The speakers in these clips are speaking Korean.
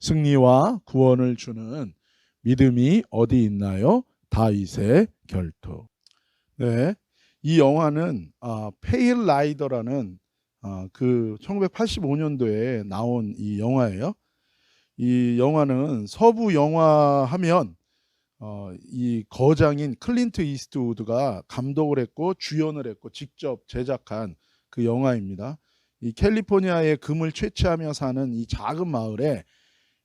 승리와 구원을 주는 믿음이 어디 있나요? 다윗의 결투. 네, 이 영화는 페일 라이더라는 그 1985년도에 나온 이 영화예요. 이 영화는 서부 영화 하면 이 거장인 클린트 이스트우드가 감독을 했고 주연을 했고 직접 제작한 그 영화입니다. 이 캘리포니아의 금을 채취하며 사는 이 작은 마을에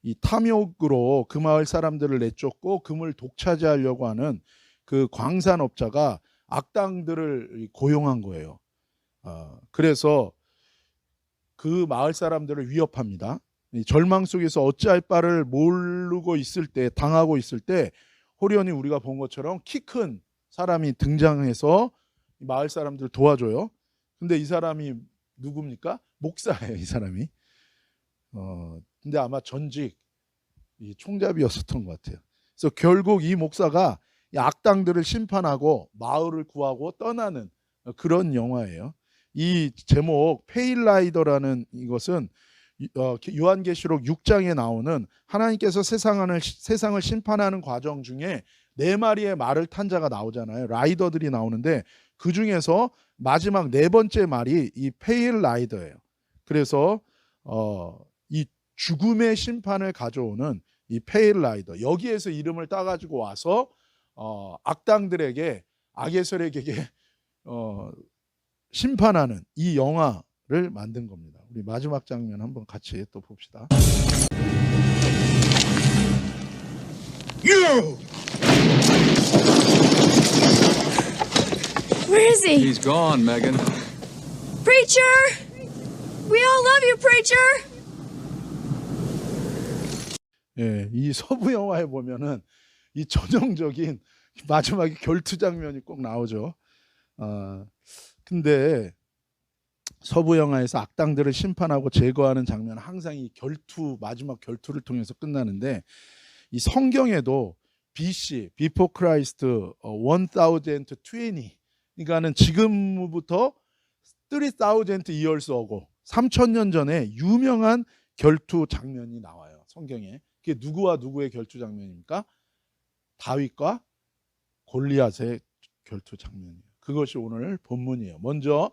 이 탐욕으로 그 마을 사람들을 내쫓고 금을 독차지하려고 하는 그 광산업자가 악당들을 고용한 거예요. 그래서 그 마을 사람들을 위협합니다. 절망 속에서 어찌할 바를 모르고 있을 때, 당하고 있을 때 호련히 우리가 본 것처럼 키 큰 사람이 등장해서 마을 사람들을 도와줘요. 근데 이 사람이 누굽니까? 목사예요, 이 사람이. 근데 아마 전직 이 총잡이였었던 것 같아요. 그래서 결국 이 목사가 이 악당들을 심판하고 마을을 구하고 떠나는 그런 영화예요. 이 제목 페일라이더라는 이것은 요한계시록 6장에 나오는 하나님께서 세상을 심판하는 과정 중에 4마리의 말을 탄 자가 나오잖아요. 라이더들이 나오는데 그 중에서 마지막 4번째 말이 이 페일라이더예요. 그래서 이 죽음의 심판을 가져오는 이 페일라이더, 여기에서 이름을 따가지고 와서 악당들에게, 악의 세력에게 심판하는 이 영화를 만든 겁니다. 우리 마지막 장면 한번 같이 또 봅시다. You! Where is he? He's gone, Megan. Preacher! We all love you, preacher! 예, 이 서부 영화에 보면은 이 전형적인 마지막에 결투 장면이 꼭 나오죠. 근데 서부 영화에서 악당들을 심판하고 제거하는 장면은 항상 이 결투, 마지막 결투를 통해서 끝나는데 이 성경에도 BC, Before Christ 1020, 그러니까는 지금부터 3000 years ago, 3000년 전에 유명한 결투 장면이 나와요, 성경에. 그게 누구와 누구의 결투 장면입니까? 다윗과 골리앗의 결투 장면이에요. 그것이 오늘 본문이에요. 먼저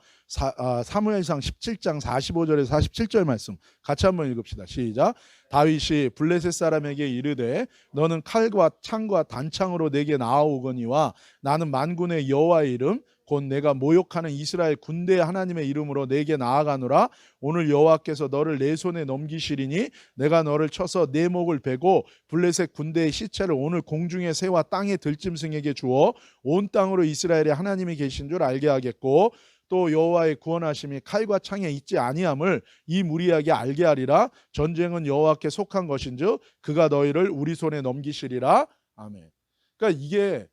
사무엘상 17장 45절에서 47절 말씀 같이 한번 읽읍시다. 시작. 다윗이 블레셋 사람에게 이르되 너는 칼과 창과 단창으로 내게 나아오거니와 나는 만군의 여호와의 이름 곧 내가 모욕하는 이스라엘 군대의 하나님의 이름으로 내게 나아가노라. 오늘 여호와께서 너를 내 손에 넘기시리니 내가 너를 쳐서 내 목을 베고 블레셋 군대의 시체를 오늘 공중의 새와 땅의 들짐승에게 주어 온 땅으로 이스라엘의 하나님이 계신 줄 알게 하겠고 또 여호와의 구원하심이 칼과 창에 있지 아니함을 이 무리에게 알게 하리라. 전쟁은 여호와께 속한 것인즉 그가 너희를 우리 손에 넘기시리라. 아멘. 그러니까 이게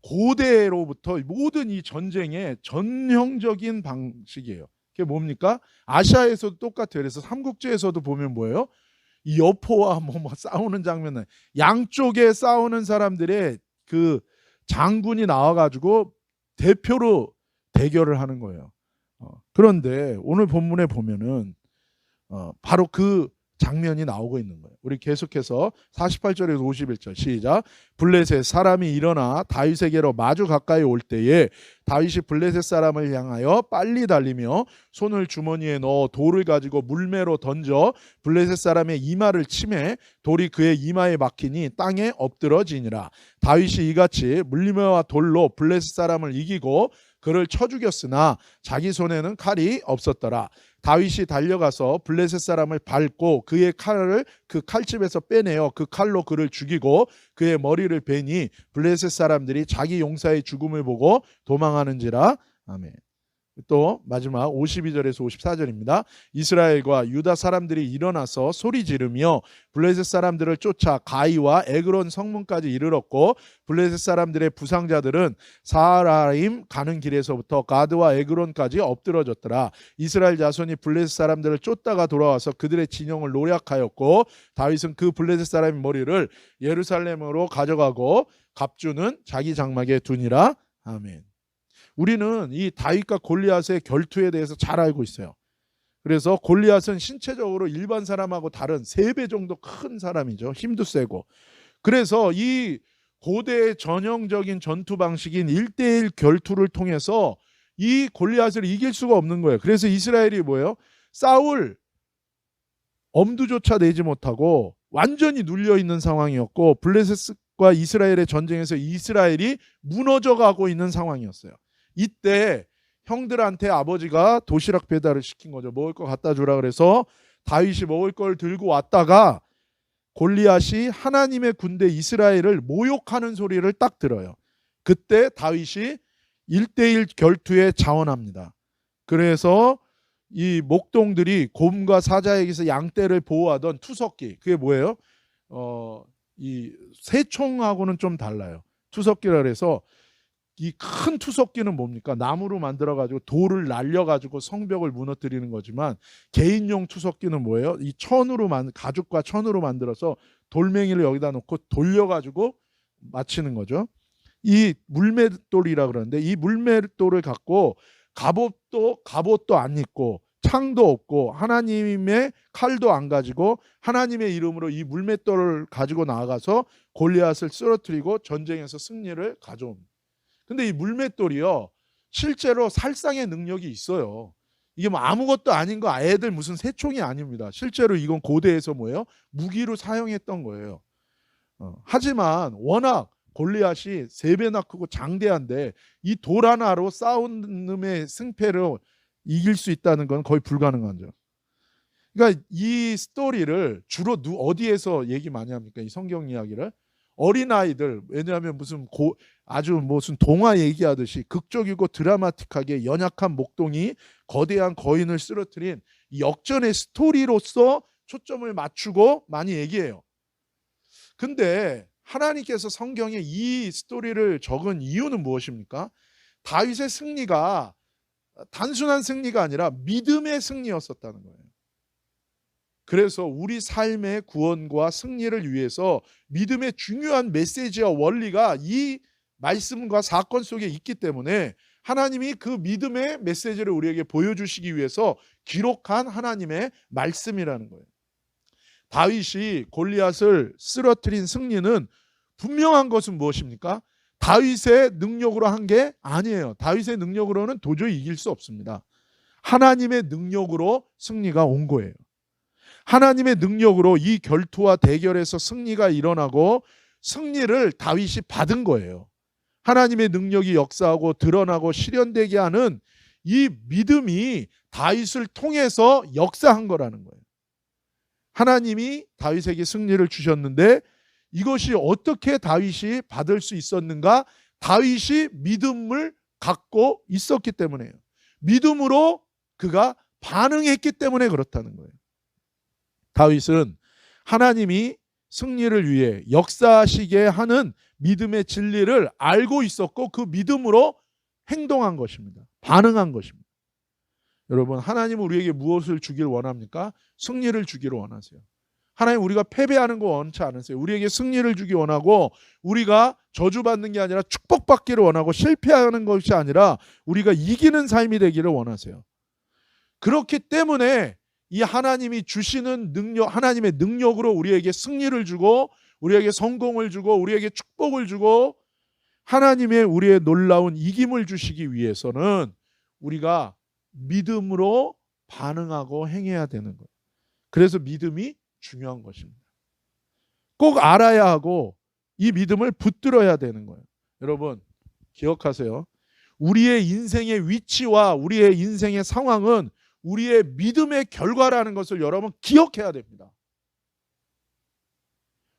고대로부터 모든 이 전쟁의 전형적인 방식이에요. 그게 뭡니까? 아시아에서도 똑같아요. 그래서 삼국지에서도 보면 뭐예요? 이 여포와 뭐 싸우는 장면은 양쪽에 싸우는 사람들의 그 장군이 나와가지고 대표로 대결을 하는 거예요. 그런데 오늘 본문에 보면은 바로 그 장면이 나오고 있는 거예요. 우리 계속해서 48절에서 51절 시작. 블레셋 사람이 일어나 다윗에게로 마주 가까이 올 때에 다윗이 블레셋 사람을 향하여 빨리 달리며 손을 주머니에 넣어 돌을 가지고 물매로 던져 블레셋 사람의 이마를 치매 돌이 그의 이마에 막히니 땅에 엎드러지니라. 다윗이 이같이 물매와 돌로 블레셋 사람을 이기고 그를 쳐 죽였으나 자기 손에는 칼이 없었더라. 다윗이 달려가서 블레셋 사람을 밟고 그의 칼을 그 칼집에서 빼내어 그 칼로 그를 죽이고 그의 머리를 베니 블레셋 사람들이 자기 용사의 죽음을 보고 도망하는지라. 아멘. 또 마지막 52절에서 54절입니다. 이스라엘과 유다 사람들이 일어나서 소리 지르며 블레셋 사람들을 쫓아 가이와 에그론 성문까지 이르렀고 블레셋 사람들의 부상자들은 사하라임 가는 길에서부터 가드와 에그론까지 엎드러졌더라. 이스라엘 자손이 블레셋 사람들을 쫓다가 돌아와서 그들의 진영을 노략하였고 다윗은 그 블레셋 사람의 머리를 예루살렘으로 가져가고 갑주는 자기 장막에 두니라. 아멘. 우리는 이 다윗과 골리앗의 결투에 대해서 잘 알고 있어요. 그래서 골리앗은 신체적으로 일반 사람하고 다른 3배 정도 큰 사람이죠. 힘도 세고. 그래서 이 고대의 전형적인 전투 방식인 1대1 결투를 통해서 이 골리앗을 이길 수가 없는 거예요. 그래서 이스라엘이 뭐예요? 싸울 엄두조차 내지 못하고 완전히 눌려 있는 상황이었고, 블레셋과 이스라엘의 전쟁에서 이스라엘이 무너져 가고 있는 상황이었어요. 이때 형들한테 아버지가 도시락 배달을 시킨 거죠. 먹을 거 갖다 주라 그래서 다윗이 먹을 걸 들고 왔다가 골리앗이 하나님의 군대 이스라엘을 모욕하는 소리를 딱 들어요. 그때 다윗이 1대1 결투에 자원합니다. 그래서 이 목동들이 곰과 사자에게서 양떼를 보호하던 투석기, 그게 뭐예요? 이 새총하고는 좀 달라요. 투석기라 그래서 이 큰 투석기는 뭡니까? 나무로 만들어가지고 돌을 날려가지고 성벽을 무너뜨리는 거지만, 개인용 투석기는 뭐예요? 이 가죽과 천으로 만들어서 돌멩이를 여기다 놓고 돌려가지고 맞히는 거죠. 이 물맷돌이라 그러는데, 이 물맷돌을 갖고 갑옷도 안 입고 창도 없고 하나님의 칼도 안 가지고 하나님의 이름으로 이 물맷돌을 가지고 나아가서 골리앗을 쓰러뜨리고 전쟁에서 승리를 가져옵니다. 근데 이 물맷돌이요, 실제로 살상의 능력이 있어요. 이게 뭐 아무것도 아닌 거, 애들 무슨 새총이 아닙니다. 실제로 이건 고대에서 뭐예요? 무기로 사용했던 거예요. 하지만 워낙 골리앗이 3배나 크고 장대한데 이 돌 하나로 싸운 놈의 승패를 이길 수 있다는 건 거의 불가능하죠. 그러니까 이 스토리를 주로 어디에서 얘기 많이 합니까? 이 성경 이야기를 어린아이들, 왜냐하면 아주 무슨 동화 얘기하듯이 극적이고 드라마틱하게 연약한 목동이 거대한 거인을 쓰러뜨린 역전의 스토리로서 초점을 맞추고 많이 얘기해요. 근데 하나님께서 성경에 이 스토리를 적은 이유는 무엇입니까? 다윗의 승리가 단순한 승리가 아니라 믿음의 승리였었다는 거예요. 그래서 우리 삶의 구원과 승리를 위해서 믿음의 중요한 메시지와 원리가 이 말씀과 사건 속에 있기 때문에 하나님이 그 믿음의 메시지를 우리에게 보여주시기 위해서 기록한 하나님의 말씀이라는 거예요. 다윗이 골리앗을 쓰러뜨린 승리는 분명한 것은 무엇입니까? 다윗의 능력으로 한 게 아니에요. 다윗의 능력으로는 도저히 이길 수 없습니다. 하나님의 능력으로 승리가 온 거예요. 하나님의 능력으로 이 결투와 대결에서 승리가 일어나고 승리를 다윗이 받은 거예요. 하나님의 능력이 역사하고 드러나고 실현되게 하는 이 믿음이 다윗을 통해서 역사한 거라는 거예요. 하나님이 다윗에게 승리를 주셨는데 이것이 어떻게 다윗이 받을 수 있었는가? 다윗이 믿음을 갖고 있었기 때문에요. 믿음으로 그가 반응했기 때문에 그렇다는 거예요. 다윗은 하나님이 승리를 위해 역사하시게 하는 믿음의 진리를 알고 있었고 그 믿음으로 행동한 것입니다. 반응한 것입니다. 여러분, 하나님은 우리에게 무엇을 주길 원합니까? 승리를 주기를 원하세요. 하나님, 우리가 패배하는 거 원치 않으세요. 우리에게 승리를 주기 원하고 우리가 저주받는 게 아니라 축복받기를 원하고 실패하는 것이 아니라 우리가 이기는 삶이 되기를 원하세요. 그렇기 때문에 이 하나님이 주시는 능력, 하나님의 능력으로 우리에게 승리를 주고 우리에게 성공을 주고 우리에게 축복을 주고 하나님의 우리의 놀라운 이김을 주시기 위해서는 우리가 믿음으로 반응하고 행해야 되는 거예요. 그래서 믿음이 중요한 것입니다. 꼭 알아야 하고 이 믿음을 붙들어야 되는 거예요. 여러분, 기억하세요. 우리의 인생의 위치와 우리의 인생의 상황은 우리의 믿음의 결과라는 것을 여러분 기억해야 됩니다.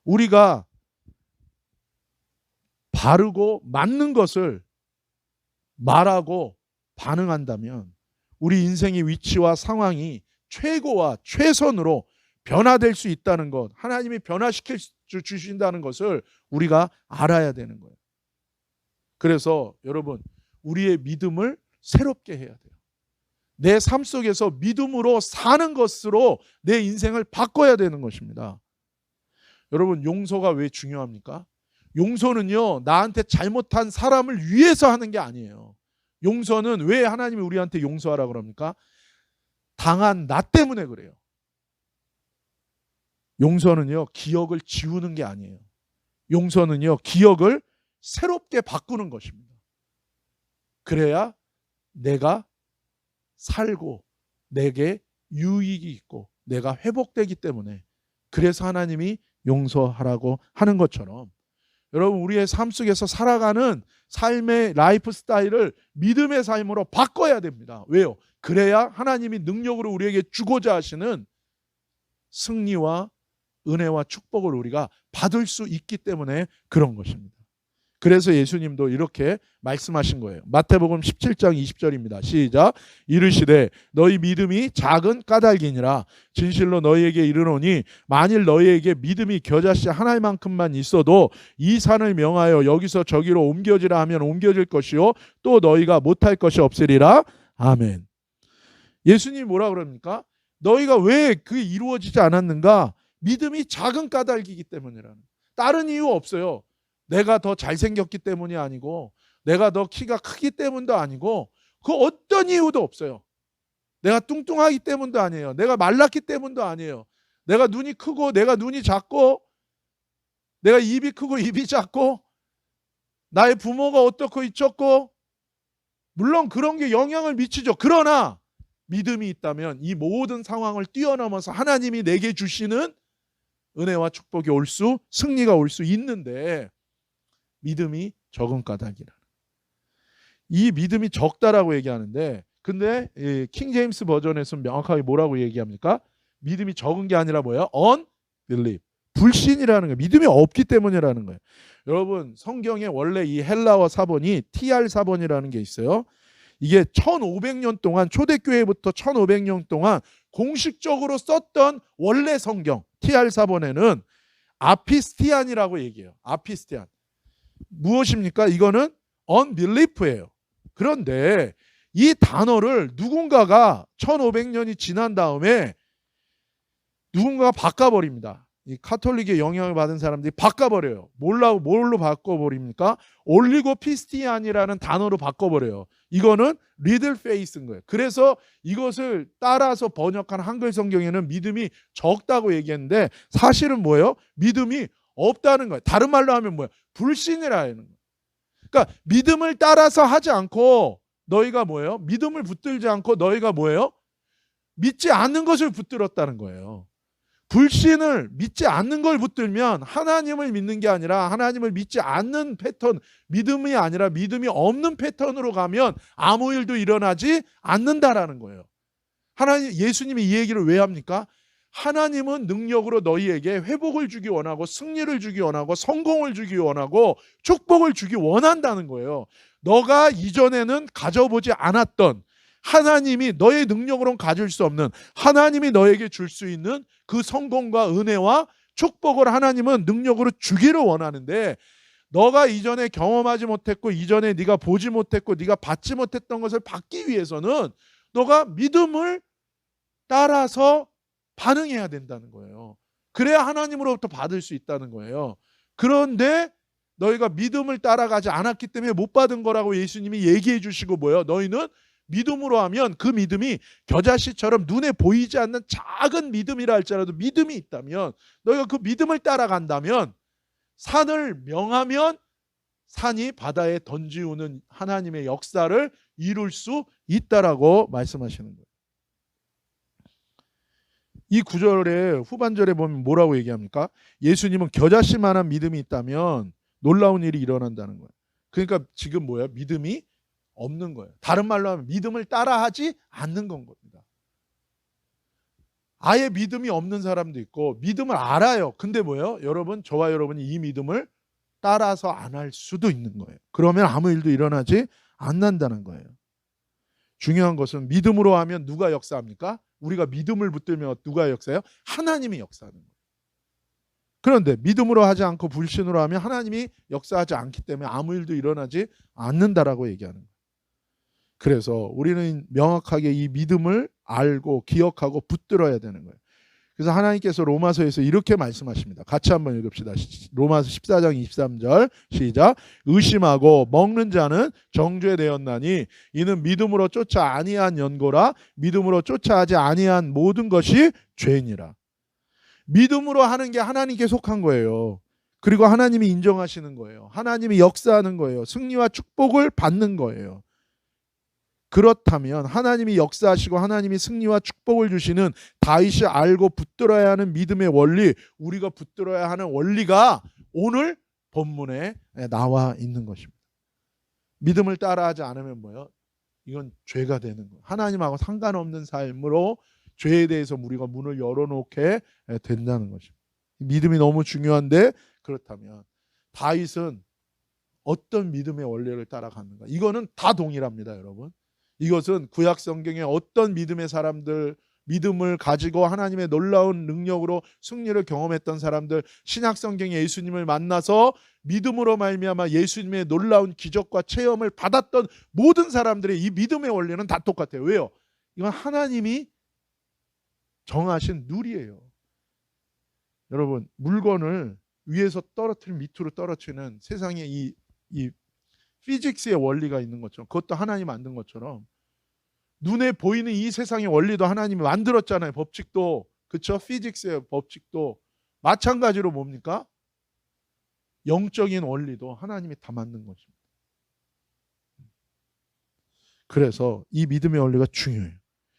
우리가 바르고 맞는 것을 말하고 반응한다면 우리 인생의 위치와 상황이 최고와 최선으로 변화될 수 있다는 것, 하나님이 변화시켜 주신다는 것을 우리가 알아야 되는 거예요. 그래서 여러분, 우리의 믿음을 새롭게 해야 돼요. 내 삶 속에서 믿음으로 사는 것으로 내 인생을 바꿔야 되는 것입니다. 여러분, 용서가 왜 중요합니까? 용서는요, 나한테 잘못한 사람을 위해서 하는 게 아니에요. 용서는 왜 하나님이 우리한테 용서하라 그럽니까? 당한 나 때문에 그래요. 용서는요, 기억을 지우는 게 아니에요. 용서는요, 기억을 새롭게 바꾸는 것입니다. 그래야 내가 살고 내게 유익이 있고 내가 회복되기 때문에, 그래서 하나님이 용서하라고 하는 것처럼 여러분, 우리의 삶 속에서 살아가는 삶의 라이프 스타일을 믿음의 삶으로 바꿔야 됩니다. 왜요? 그래야 하나님이 능력으로 우리에게 주고자 하시는 승리와 은혜와 축복을 우리가 받을 수 있기 때문에 그런 것입니다. 그래서 예수님도 이렇게 말씀하신 거예요. 마태복음 17장 20절입니다. 시작. 이르시되 너희 믿음이 작은 까닭이니라. 진실로 너희에게 이르노니 만일 너희에게 믿음이 겨자씨 하나만큼만 있어도 이 산을 명하여 여기서 저기로 옮겨지라 하면 옮겨질 것이요 또 너희가 못할 것이 없으리라. 아멘. 예수님이 뭐라 그럽니까? 너희가 왜 그게 이루어지지 않았는가? 믿음이 작은 까닭이기 때문이라는. 다른 이유 없어요. 내가 더 잘생겼기 때문이 아니고, 내가 더 키가 크기 때문도 아니고, 그 어떤 이유도 없어요. 내가 뚱뚱하기 때문도 아니에요. 내가 말랐기 때문도 아니에요. 내가 눈이 크고 내가 눈이 작고, 내가 입이 크고 입이 작고, 나의 부모가 어떻고 이쳤고, 물론 그런 게 영향을 미치죠. 그러나 믿음이 있다면 이 모든 상황을 뛰어넘어서 하나님이 내게 주시는 은혜와 축복이 올 수, 승리가 올 수 있는데, 믿음이 적은 까닭이라. 이 믿음이 적다라고 얘기하는데, 근데 킹 제임스 버전에서는 명확하게 뭐라고 얘기합니까? 믿음이 적은 게 아니라 뭐예요? unbelief. 불신이라는 거예요. 믿음이 없기 때문이라는 거예요. 여러분, 성경에 원래 이 헬라어 사본이 TR 사본이라는 게 있어요. 이게 1500년 동안, 초대교회부터 1500년 동안 공식적으로 썼던 원래 성경 TR 사본에는 아피스티안이라고 얘기해요. 아피스티안. 무엇입니까? 이거는 unbelief예요. 그런데 이 단어를 누군가가 1500년이 지난 다음에 누군가가 바꿔버립니다. 이 카톨릭의 영향을 받은 사람들이 바꿔버려요. 뭘로 바꿔버립니까? 올리고피스티안이라는 단어로 바꿔버려요. 이거는 리들 페이스인 거예요. 그래서 이것을 따라서 번역한 한글 성경에는 믿음이 적다고 얘기했는데, 사실은 뭐예요? 믿음이 없다는 거예요. 다른 말로 하면 뭐예요? 불신이라는 거예요. 그러니까 믿음을 따라서 하지 않고 너희가 뭐예요? 믿음을 붙들지 않고 너희가 뭐예요? 믿지 않는 것을 붙들었다는 거예요. 불신을, 믿지 않는 걸 붙들면 하나님을 믿는 게 아니라 하나님을 믿지 않는 패턴, 믿음이 아니라 믿음이 없는 패턴으로 가면 아무 일도 일어나지 않는다라는 거예요. 예수님이 이 얘기를 왜 합니까? 하나님은 능력으로 너희에게 회복을 주기 원하고 승리를 주기 원하고 성공을 주기 원하고 축복을 주기 원한다는 거예요. 너가 이전에는 가져보지 않았던, 하나님이 너의 능력으로는 가질 수 없는, 하나님이 너에게 줄 수 있는 그 성공과 은혜와 축복을 하나님은 능력으로 주기를 원하는데, 너가 이전에 경험하지 못했고 이전에 네가 보지 못했고 네가 받지 못했던 것을 받기 위해서는 너가 믿음을 따라서 반응해야 된다는 거예요. 그래야 하나님으로부터 받을 수 있다는 거예요. 그런데 너희가 믿음을 따라가지 않았기 때문에 못 받은 거라고 예수님이 얘기해 주시고, 뭐예요? 너희는 믿음으로 하면 그 믿음이 겨자씨처럼 눈에 보이지 않는 작은 믿음이라 할지라도 믿음이 있다면, 너희가 그 믿음을 따라간다면 산을 명하면 산이 바다에 던지우는 하나님의 역사를 이룰 수 있다라고 말씀하시는 거예요. 이 구절의 후반절에 보면 뭐라고 얘기합니까? 예수님은 겨자씨만한 믿음이 있다면 놀라운 일이 일어난다는 거예요. 그러니까 지금 뭐야? 믿음이 없는 거예요. 다른 말로 하면 믿음을 따라하지 않는 건 겁니다. 아예 믿음이 없는 사람도 있고 믿음을 알아요. 근데 뭐예요? 여러분, 저와 여러분이 이 믿음을 따라서 안 할 수도 있는 거예요. 그러면 아무 일도 일어나지 않는다는 거예요. 중요한 것은 믿음으로 하면 누가 역사합니까? 우리가 믿음을 붙들면 누가 역사해요? 하나님이 역사하는 거예요. 그런데 믿음으로 하지 않고 불신으로 하면 하나님이 역사하지 않기 때문에 아무 일도 일어나지 않는다라고 얘기하는 거예요. 그래서 우리는 명확하게 이 믿음을 알고 기억하고 붙들어야 되는 거예요. 그래서 하나님께서 로마서에서 이렇게 말씀하십니다. 같이 한번 읽읍시다. 로마서 14장 23절 시작. 의심하고 먹는 자는 정죄 되었나니 이는 믿음으로 쫓아 아니한 연고라. 믿음으로 쫓아하지 아니한 모든 것이 죄니라. 믿음으로 하는 게 하나님께 속한 거예요. 그리고 하나님이 인정하시는 거예요. 하나님이 역사하는 거예요. 승리와 축복을 받는 거예요. 그렇다면 하나님이 역사하시고 하나님이 승리와 축복을 주시는 다윗이 알고 붙들어야 하는 믿음의 원리, 우리가 붙들어야 하는 원리가 오늘 본문에 나와 있는 것입니다. 믿음을 따라하지 않으면 뭐예요? 이건 죄가 되는 거예요. 하나님하고 상관없는 삶으로 죄에 대해서 우리가 문을 열어놓게 된다는 것입니다. 믿음이 너무 중요한데, 그렇다면 다윗은 어떤 믿음의 원리를 따라갔는가? 이거는 다 동일합니다, 여러분. 이것은 구약 성경에 어떤 믿음의 사람들, 믿음을 가지고 하나님의 놀라운 능력으로 승리를 경험했던 사람들, 신약 성경에 예수님을 만나서 믿음으로 말미암아 예수님의 놀라운 기적과 체험을 받았던 모든 사람들의 이 믿음의 원리는 다 똑같아요. 왜요? 이건 하나님이 정하신 룰이에요. 여러분, 물건을 위에서 떨어뜨리면 밑으로 떨어뜨리는 세상에 이 피직스의 원리가 있는 것처럼, 그것도 하나님이 만든 것처럼 눈에 보이는 이 세상의 원리도 하나님이 만들었잖아요. 법칙도, 그렇죠? 피직스의 법칙도 마찬가지로 뭡니까? 영적인 원리도 하나님이 다 만든 것입니다. 그래서 이 믿음의 원리가 중요해요.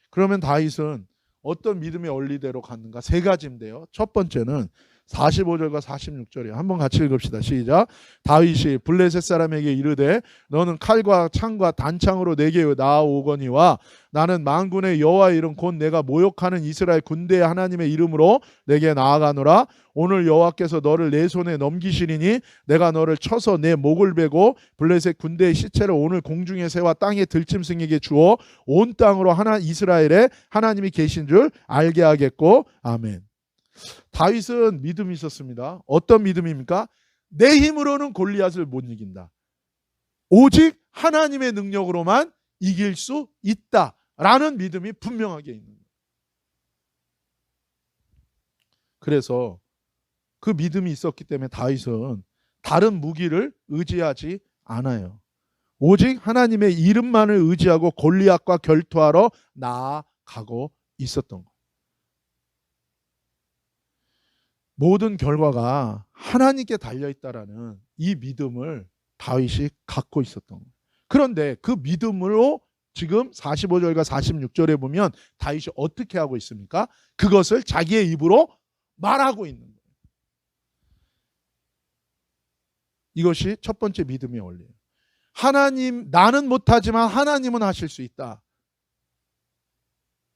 그러면 다윗은 어떤 믿음의 원리대로 갔는가? 세 가지인데요. 첫 번째는 45절과 46절이에요. 한번 같이 읽읍시다. 시작. 다윗이 블레셋 사람에게 이르되 너는 칼과 창과 단창으로 내게 나아오거니와 나는 만군의 여호와의 이름 곧 내가 모욕하는 이스라엘 군대의 하나님의 이름으로 내게 나아가노라. 오늘 여호와께서 너를 내 손에 넘기시리니 내가 너를 쳐서 내 목을 베고 블레셋 군대의 시체를 오늘 공중의 새와 땅의 들짐승에게 주어 온 땅으로 이스라엘에 하나님이 계신 줄 알게 하겠고. 아멘. 다윗은 믿음이 있었습니다. 어떤 믿음입니까? 내 힘으로는 골리앗을 못 이긴다. 오직 하나님의 능력으로만 이길 수 있다라는 믿음이 분명하게 있는 거예요. 그래서 그 믿음이 있었기 때문에 다윗은 다른 무기를 의지하지 않아요. 오직 하나님의 이름만을 의지하고 골리앗과 결투하러 나아가고 있었던 거예요. 모든 결과가 하나님께 달려있다라는 이 믿음을 다윗이 갖고 있었던 거예요. 그런데 그 믿음으로 지금 45절과 46절에 보면 다윗이 어떻게 하고 있습니까? 그것을 자기의 입으로 말하고 있는 거예요. 이것이 첫 번째 믿음의 원리예요. 하나님, 나는 못하지만 하나님은 하실 수 있다.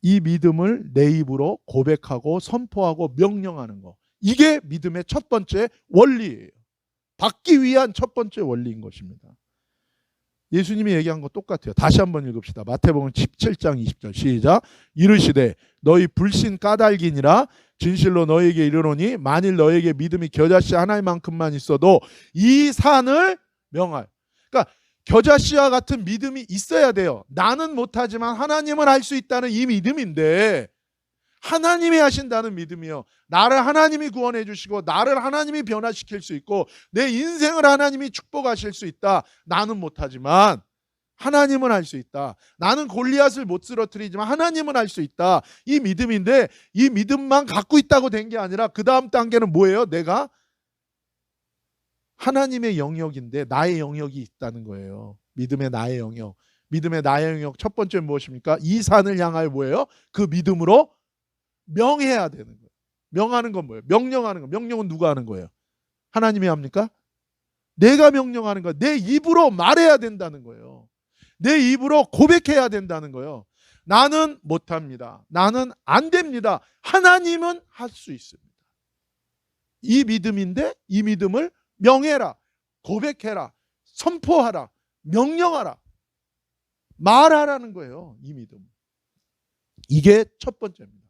이 믿음을 내 입으로 고백하고 선포하고 명령하는 거. 이게 믿음의 첫 번째 원리예요. 받기 위한 첫 번째 원리인 것입니다. 예수님이 얘기한 거 똑같아요. 다시 한번 읽읍시다. 마태복음 17장 20절 시작. 이르시되 너희 불신 까닭이니라 진실로 너희에게 이르노니 만일 너희에게 믿음이 겨자씨 하나만큼만 있어도 이 산을 명할. 그러니까 겨자씨와 같은 믿음이 있어야 돼요. 나는 못하지만 하나님은 할 수 있다는 이 믿음인데, 하나님이 하신다는 믿음이요. 나를 하나님이 구원해 주시고 나를 하나님이 변화시킬 수 있고 내 인생을 하나님이 축복하실 수 있다. 나는 못하지만 하나님은 할 수 있다. 나는 골리앗을 못 쓰러뜨리지만 하나님은 할 수 있다. 이 믿음인데, 이 믿음만 갖고 있다고 된 게 아니라 그 다음 단계는 뭐예요? 내가 하나님의 영역인데 나의 영역이 있다는 거예요. 믿음의 나의 영역. 믿음의 나의 영역 첫 번째 무엇입니까? 이 산을 향하여 뭐예요? 그 믿음으로 명해야 되는 거예요. 명하는 건 뭐예요? 명령하는 거. 명령은 누가 하는 거예요? 하나님이 합니까? 내가 명령하는 거. 내 입으로 말해야 된다는 거예요. 내 입으로 고백해야 된다는 거예요. 나는 못합니다. 나는 안 됩니다. 하나님은 할 수 있습니다. 이 믿음인데 이 믿음을 명해라, 고백해라, 선포하라, 명령하라, 말하라는 거예요. 이 믿음. 이게 첫 번째입니다.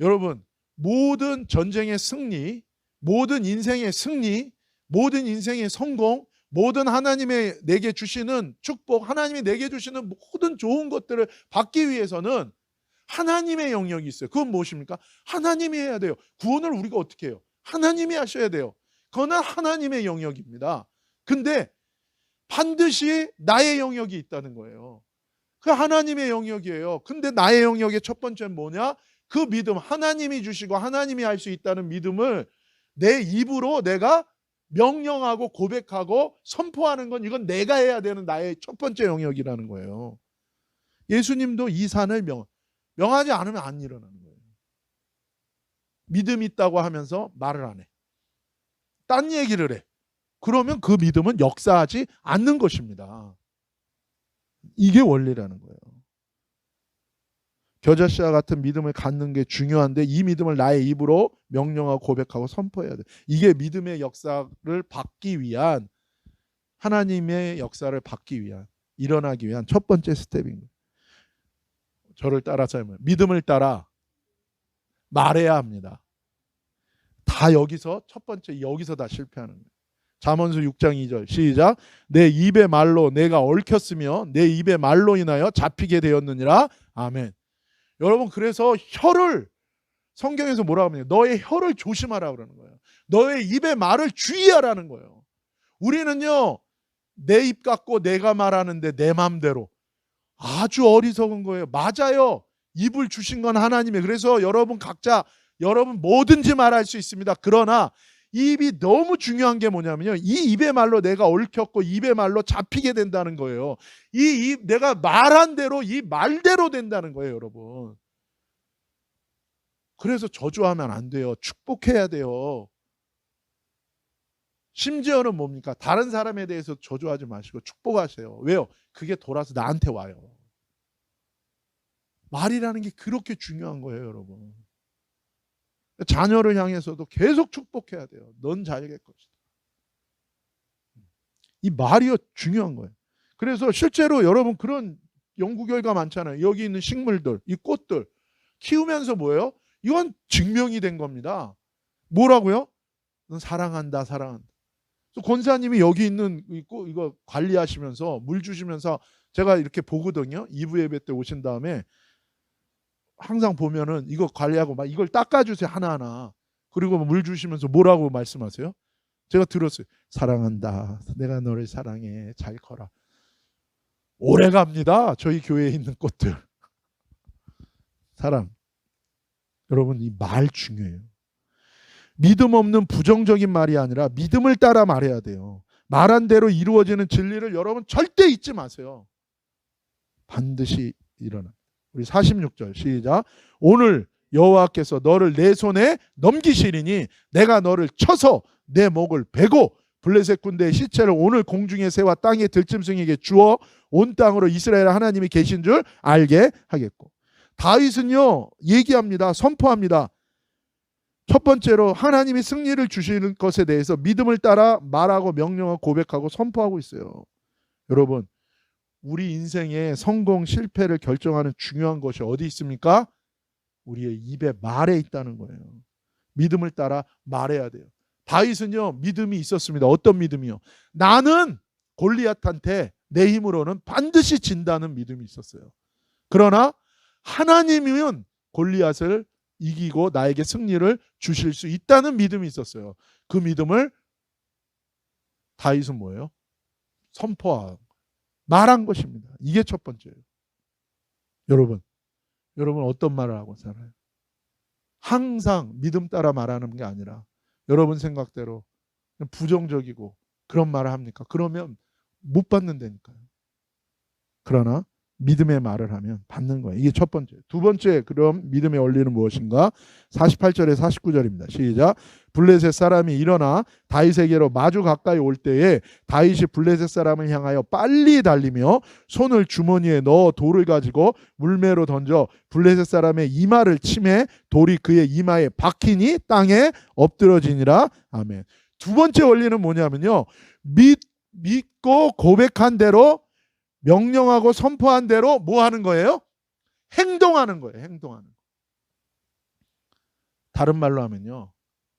여러분, 모든 전쟁의 승리, 모든 인생의 승리, 모든 인생의 성공, 모든 하나님의 내게 주시는 축복, 하나님이 내게 주시는 모든 좋은 것들을 받기 위해서는 하나님의 영역이 있어요. 그건 무엇입니까? 하나님이 해야 돼요. 구원을 우리가 어떻게 해요? 하나님이 하셔야 돼요. 그거는 하나님의 영역입니다. 근데 반드시 나의 영역이 있다는 거예요. 그 하나님의 영역이에요. 근데 나의 영역의 첫 번째는 뭐냐? 그 믿음, 하나님이 주시고 하나님이 할 수 있다는 믿음을 내 입으로 내가 명령하고 고백하고 선포하는 건 이건 내가 해야 되는 나의 첫 번째 영역이라는 거예요. 예수님도 이 산을 명하지 않으면 안 일어나는 거예요. 믿음 있다고 하면서 말을 안 해. 딴 얘기를 해. 그러면 그 믿음은 역사하지 않는 것입니다. 이게 원리라는 거예요. 겨자씨와 같은 믿음을 갖는 게 중요한데 이 믿음을 나의 입으로 명령하고 고백하고 선포해야 돼. 이게 믿음의 역사를 받기 위한, 하나님의 역사를 받기 위한, 일어나기 위한 첫 번째 스텝인 거예요. 저를 따라서 하면 믿음을 따라 말해야 합니다. 다 여기서 첫 번째 여기서 다 실패하는 거예요. 잠언서 6장 2절 시작. 내 입의 말로 내가 얽혔으며 내 입의 말로 인하여 잡히게 되었느니라. 아멘. 여러분, 그래서 혀를 성경에서 뭐라고 하냐, 너의 혀를 조심하라 그러는 거예요. 너의 입의 말을 주의하라는 거예요. 우리는요, 내 입 갖고 내가 말하는데 내 맘대로, 아주 어리석은 거예요. 맞아요. 입을 주신 건 하나님이에요. 그래서 여러분 각자 여러분 뭐든지 말할 수 있습니다. 그러나 이 입이 너무 중요한 게 뭐냐면요, 이 입의 말로 내가 얽혔고 입의 말로 잡히게 된다는 거예요. 이 입, 내가 말한 대로 이 말대로 된다는 거예요, 여러분. 그래서 저주하면 안 돼요. 축복해야 돼요. 심지어는 뭡니까? 다른 사람에 대해서 저주하지 마시고 축복하세요. 왜요? 그게 돌아서 나한테 와요. 말이라는 게 그렇게 중요한 거예요, 여러분. 자녀를 향해서도 계속 축복해야 돼요. 넌 잘 될 것이다. 이 말이 중요한 거예요. 그래서 실제로 여러분 그런 연구 결과 많잖아요. 여기 있는 식물들, 이 꽃들 키우면서 뭐예요? 이건 증명이 된 겁니다. 뭐라고요? 넌 사랑한다, 사랑한다. 권사님이 여기 있는 이거 관리하시면서 물 주시면서 제가 이렇게 보거든요. 2부 예배 때 오신 다음에 항상 보면은 이거 관리하고 막 이걸 닦아주세요, 하나하나. 그리고 물 주시면서 뭐라고 말씀하세요? 제가 들었어요. 사랑한다. 내가 너를 사랑해. 잘 커라. 오래 갑니다. 저희 교회에 있는 꽃들. 사랑. 여러분, 이 말 중요해요. 믿음 없는 부정적인 말이 아니라 믿음을 따라 말해야 돼요. 말한 대로 이루어지는 진리를 여러분 절대 잊지 마세요. 반드시 일어나. 우리 46절 시작. 오늘 여호와께서 너를 내 손에 넘기시리니 내가 너를 쳐서 내 목을 베고 블레셋 군대의 시체를 오늘 공중의 새와 땅의 들짐승에게 주어 온 땅으로 이스라엘 하나님이 계신 줄 알게 하겠고. 다윗은요 얘기합니다. 선포합니다. 첫 번째로 하나님이 승리를 주시는 것에 대해서 믿음을 따라 말하고 명령하고 고백하고 선포하고 있어요. 여러분, 우리 인생의 성공 실패를 결정하는 중요한 것이 어디 있습니까? 우리의 입의 말에 있다는 거예요. 믿음을 따라 말해야 돼요. 다윗은요 믿음이 있었습니다. 어떤 믿음이요? 나는 골리앗한테 내 힘으로는 반드시 진다는 믿음이 있었어요. 그러나 하나님이면 골리앗을 이기고 나에게 승리를 주실 수 있다는 믿음이 있었어요. 그 믿음을 다윗은 뭐예요? 선포하고 말한 것입니다. 이게 첫 번째예요. 여러분 어떤 말을 하고 살아요? 항상 믿음 따라 말하는 게 아니라 여러분 생각대로 부정적이고 그런 말을 합니까? 그러면 못 받는다니까요. 그러나 믿음의 말을 하면 받는 거예요. 이게 첫 번째. 두 번째, 그럼 믿음의 원리는 무엇인가? 48절에 49절입니다. 시작. 블레셋 사람이 일어나 다윗에게로 마주 가까이 올 때에 다윗이 블레셋 사람을 향하여 빨리 달리며 손을 주머니에 넣어 돌을 가지고 물매로 던져 블레셋 사람의 이마를 치매 돌이 그의 이마에 박히니 땅에 엎드러지니라. 아멘. 두 번째 원리는 뭐냐면요, 믿고 고백한 대로 명령하고 선포한 대로 뭐 하는 거예요? 행동하는 거예요. 행동하는 거. 다른 말로 하면요,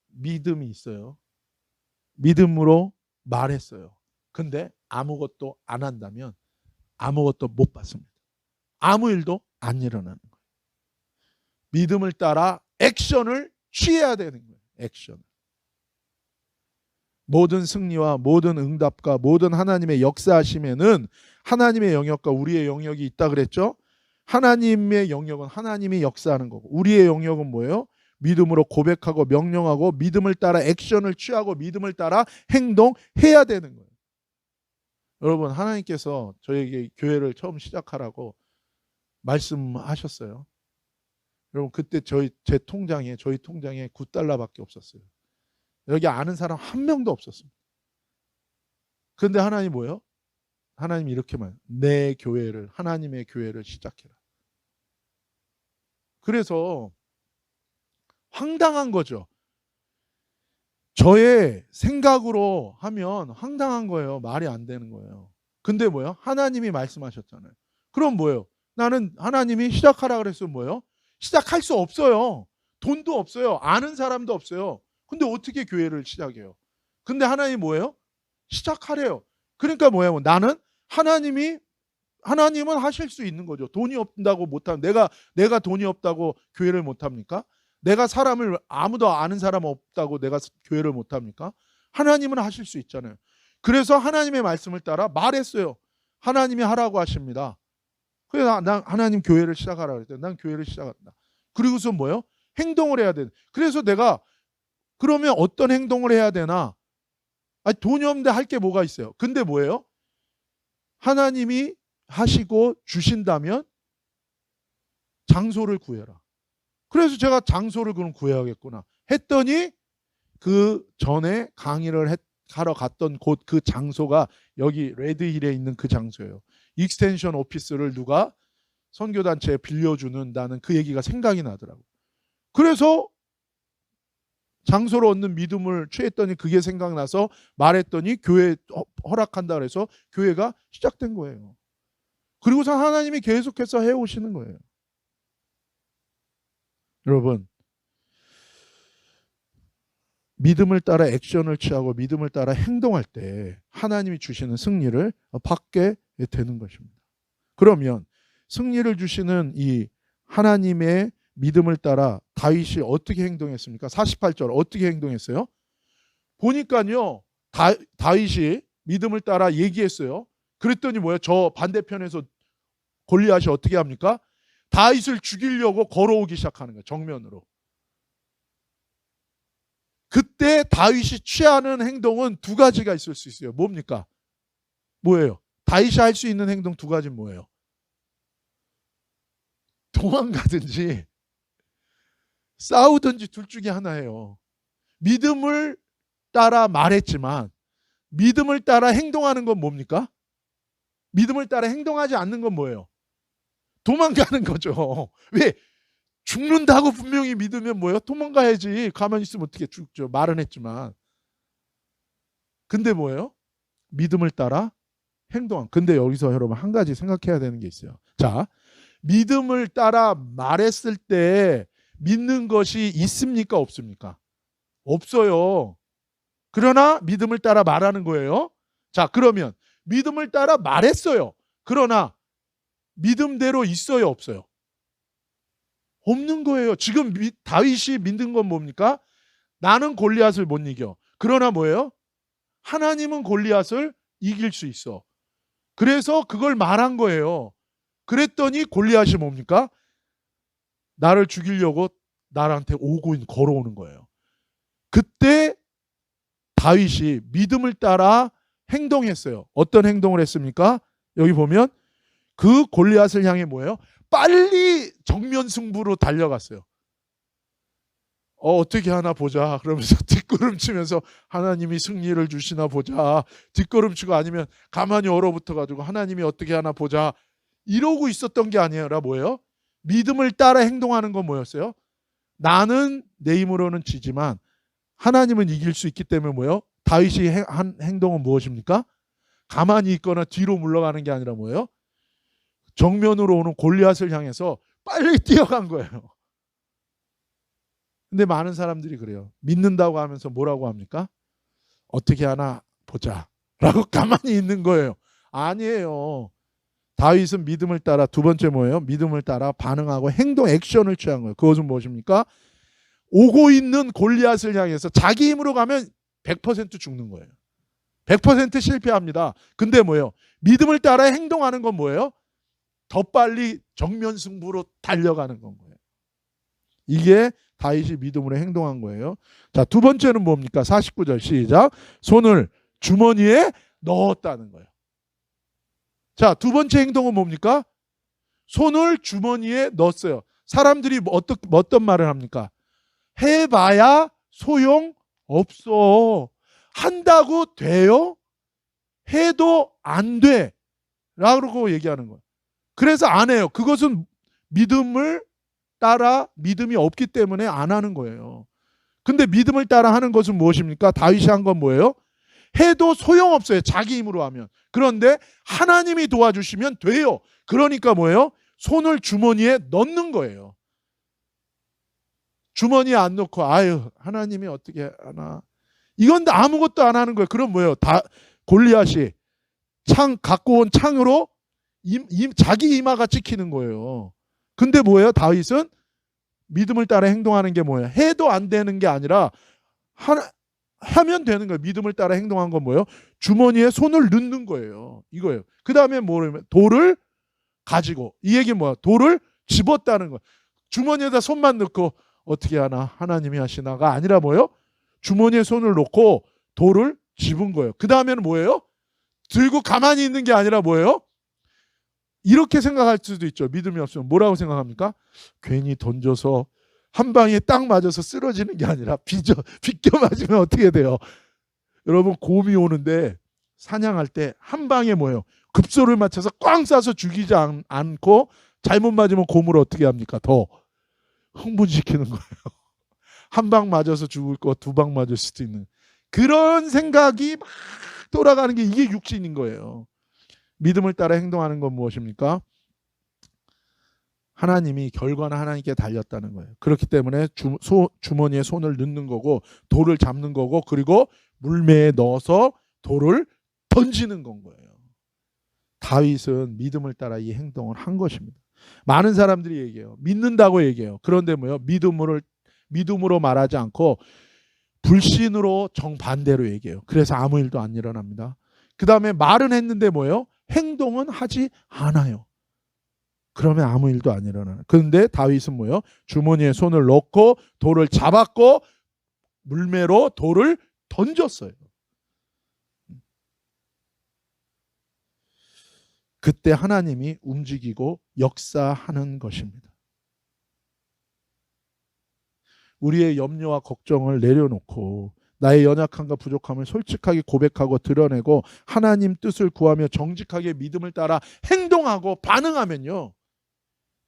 믿음이 있어요. 믿음으로 말했어요. 근데 아무것도 안 한다면 아무것도 못 받습니다. 아무 일도 안 일어나는 거예요. 믿음을 따라 액션을 취해야 되는 거예요. 액션. 모든 승리와 모든 응답과 모든 하나님의 역사하심에는 하나님의 영역과 우리의 영역이 있다 그랬죠. 하나님의 영역은 하나님이 역사하는 거고, 우리의 영역은 뭐예요? 믿음으로 고백하고 명령하고 믿음을 따라 액션을 취하고 믿음을 따라 행동해야 되는 거예요. 여러분, 하나님께서 저에게 교회를 처음 시작하라고 말씀하셨어요. 여러분, 그때 저희 통장에 $9밖에 없었어요. 여기 아는 사람 한 명도 없었습니다. 그런데 하나님 뭐예요? 하나님이 이렇게 말해요. 내 교회를, 하나님의 교회를 시작해라. 그래서 황당한 거죠. 저의 생각으로 하면 황당한 거예요. 말이 안 되는 거예요. 근데 뭐예요? 하나님이 말씀하셨잖아요. 그럼 뭐예요? 나는 하나님이 시작하라 그랬으면 뭐예요? 시작할 수 없어요. 돈도 없어요. 아는 사람도 없어요. 근데 어떻게 교회를 시작해요? 근데 하나님이 뭐예요? 시작하래요. 그러니까 뭐예요? 나는 하나님은 하실 수 있는 거죠. 돈이 없다고 못하면 내가 돈이 없다고 교회를 못합니까? 내가 사람을 아무도 아는 사람 없다고 내가 교회를 못합니까? 하나님은 하실 수 있잖아요. 그래서 하나님의 말씀을 따라 말했어요. 하나님이 하라고 하십니다. 그래서 난 하나님 교회를 시작하라 그랬더니 난 교회를 시작한다. 그리고서 뭐예요? 행동을 해야 돼. 그래서 내가 그러면 어떤 행동을 해야 되나? 아니, 돈이 없는데 할 게 뭐가 있어요? 근데 뭐예요? 하나님이 하시고 주신다면 장소를 구해라. 그래서 제가 장소를 그럼 구해야겠구나 했더니 그 전에 강의를 하러 갔던 곳 그 장소가 여기 레드힐에 있는 그 장소예요. 익스텐션 오피스를 누가 선교단체에 빌려주는 나는 그 얘기가 생각이 나더라고요. 그래서 장소를 얻는 믿음을 취했더니 그게 생각나서 말했더니 교회 허락한다 그래서 교회가 시작된 거예요. 그리고서 하나님이 계속해서 해오시는 거예요. 여러분, 믿음을 따라 액션을 취하고 믿음을 따라 행동할 때 하나님이 주시는 승리를 받게 되는 것입니다. 그러면 승리를 주시는 이 하나님의 믿음을 따라 다윗이 어떻게 행동했습니까? 48절 어떻게 행동했어요? 보니까요, 다윗이 믿음을 따라 얘기했어요. 그랬더니 뭐예요? 저 반대편에서 골리앗이 어떻게 합니까? 다윗을 죽이려고 걸어오기 시작하는 거예요. 정면으로. 그때 다윗이 취하는 행동은 두 가지가 있을 수 있어요. 뭡니까? 뭐예요? 다윗이 할 수 있는 행동 두 가지는 뭐예요? 도망가든지 싸우든지 둘 중에 하나예요. 믿음을 따라 말했지만 믿음을 따라 행동하는 건 뭡니까? 믿음을 따라 행동하지 않는 건 뭐예요? 도망가는 거죠. 왜? 죽는다고 분명히 믿으면 뭐예요? 도망가야지. 가만히 있으면 어떻게 죽죠. 말은 했지만. 근데 뭐예요? 믿음을 따라 행동한. 근데 여기서 여러분 한 가지 생각해야 되는 게 있어요. 자, 믿음을 따라 말했을 때 믿는 것이 있습니까? 없습니까? 없어요. 그러나 믿음을 따라 말하는 거예요. 자, 그러면 믿음을 따라 말했어요. 그러나 믿음대로 있어요? 없어요? 없는 거예요. 지금 다윗이 믿는 건 뭡니까? 나는 골리앗을 못 이겨. 그러나 뭐예요? 하나님은 골리앗을 이길 수 있어. 그래서 그걸 말한 거예요. 그랬더니 골리앗이 뭡니까? 나를 죽이려고 나한테 걸어오는 거예요. 그때 다윗이 믿음을 따라 행동했어요. 어떤 행동을 했습니까? 여기 보면 그 골리앗을 향해 뭐예요? 빨리 정면 승부로 달려갔어요. 어떻게 하나 보자. 그러면서 뒷걸음치면서 하나님이 승리를 주시나 보자. 뒷걸음치고 아니면 가만히 얼어붙어가지고 하나님이 어떻게 하나 보자. 이러고 있었던 게 아니라 뭐예요? 믿음을 따라 행동하는 건 뭐였어요? 나는 내 힘으로는 지지만 하나님은 이길 수 있기 때문에 뭐예요? 다윗이 한 행동은 무엇입니까? 가만히 있거나 뒤로 물러가는 게 아니라 뭐예요? 정면으로 오는 골리앗을 향해서 빨리 뛰어간 거예요. 근데 많은 사람들이 그래요. 믿는다고 하면서 뭐라고 합니까? 어떻게 하나 보자 라고 가만히 있는 거예요. 아니에요. 다윗은 믿음을 따라 두 번째 뭐예요? 믿음을 따라 반응하고 행동 액션을 취한 거예요. 그것은 무엇입니까? 오고 있는 골리앗을 향해서 자기 힘으로 가면 100% 죽는 거예요. 100% 실패합니다. 근데 뭐예요? 믿음을 따라 행동하는 건 뭐예요? 더 빨리 정면 승부로 달려가는 건 거예요. 이게 다윗이 믿음으로 행동한 거예요. 자, 두 번째는 뭡니까? 49절 시작. 손을 주머니에 넣었다는 거예요. 자, 두 번째 행동은 뭡니까? 손을 주머니에 넣었어요. 사람들이 어떤 말을 합니까? 해봐야 소용없어. 한다고 돼요? 해도 안 돼. 라고 얘기하는 거예요. 그래서 안 해요. 그것은 믿음을 따라 믿음이 없기 때문에 안 하는 거예요. 근데 믿음을 따라 하는 것은 무엇입니까? 다윗이 한 건 뭐예요? 해도 소용없어요. 자기 힘으로 하면. 그런데 하나님이 도와주시면 돼요. 그러니까 뭐예요? 손을 주머니에 넣는 거예요. 주머니에 안 넣고 아유 하나님이 어떻게 하나. 이건 아무것도 안 하는 거예요. 그럼 뭐예요? 다 골리앗이 갖고 온 창으로 자기 이마가 찍히는 거예요. 근데 뭐예요? 다윗은 믿음을 따라 행동하는 게 뭐예요? 해도 안 되는 게 아니라 하면 되는 거예요. 믿음을 따라 행동한 건 뭐예요? 주머니에 손을 넣는 거예요. 이거예요. 그 다음에 뭐냐면 돌을 가지고 이 얘기는 뭐야? 돌을 집었다는 거예요. 주머니에다 손만 넣고 어떻게 하나 하나님이 하시나가 아니라 뭐예요? 주머니에 손을 넣고 돌을 집은 거예요. 그 다음에는 뭐예요? 들고 가만히 있는 게 아니라 뭐예요? 이렇게 생각할 수도 있죠. 믿음이 없으면 뭐라고 생각합니까? 괜히 던져서 한 방에 딱 맞아서 쓰러지는 게 아니라 비껴 맞으면 어떻게 돼요? 여러분 곰이 오는데 사냥할 때 한 방에 뭐예요? 급소를 맞춰서 꽝 쏴서 죽이지 않고 잘못 맞으면 곰을 어떻게 합니까? 더 흥분시키는 거예요. 한 방 맞아서 죽을 거 두 방 맞을 수도 있는 그런 생각이 막 돌아가는 게 이게 육신인 거예요. 믿음을 따라 행동하는 건 무엇입니까? 하나님이 결과는 하나님께 달렸다는 거예요. 그렇기 때문에 주머니에 손을 넣는 거고 돌을 잡는 거고 그리고 물매에 넣어서 돌을 던지는 건 거예요. 다윗은 믿음을 따라 이 행동을 한 것입니다. 많은 사람들이 얘기해요. 믿는다고 얘기해요. 그런데 뭐요? 믿음으로 말하지 않고 불신으로 정반대로 얘기해요. 그래서 아무 일도 안 일어납니다. 그 다음에 말은 했는데 뭐예요? 행동은 하지 않아요. 그러면 아무 일도 안 일어나요. 그런데 다윗은 뭐예요? 주머니에 손을 넣고 돌을 잡았고 물매로 돌을 던졌어요. 그때 하나님이 움직이고 역사하는 것입니다. 우리의 염려와 걱정을 내려놓고 나의 연약함과 부족함을 솔직하게 고백하고 드러내고 하나님 뜻을 구하며 정직하게 믿음을 따라 행동하고 반응하면요.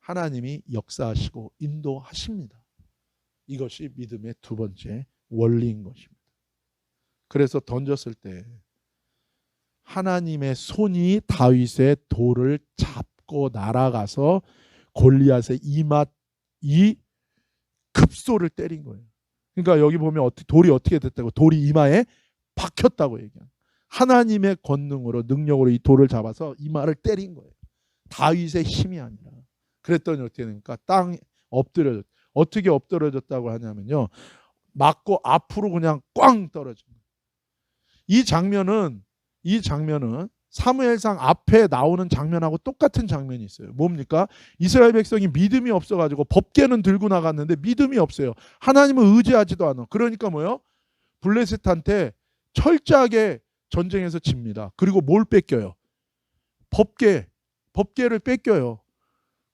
하나님이 역사하시고 인도하십니다. 이것이 믿음의 두 번째 원리인 것입니다. 그래서 던졌을 때 하나님의 손이 다윗의 돌을 잡고 날아가서 골리앗의 이 급소를 때린 거예요. 그러니까 여기 보면 돌이 어떻게 됐다고? 돌이 이마에 박혔다고 얘기해요. 하나님의 권능으로 능력으로 이 돌을 잡아서 이마를 때린 거예요. 다윗의 힘이 아니라. 그랬더니 어떻게 됩니까? 땅에 엎드려졌. 어떻게 엎드려졌다고 하냐면요. 맞고 앞으로 그냥 꽝 떨어진 거예요. 이 장면은 사무엘상 앞에 나오는 장면하고 똑같은 장면이 있어요. 뭡니까? 이스라엘 백성이 믿음이 없어가지고 법궤는 들고 나갔는데 믿음이 없어요. 하나님을 의지하지도 않아. 그러니까 뭐요? 블레셋한테 철저하게 전쟁에서 집니다. 그리고 뭘 뺏겨요? 법궤를 뺏겨요.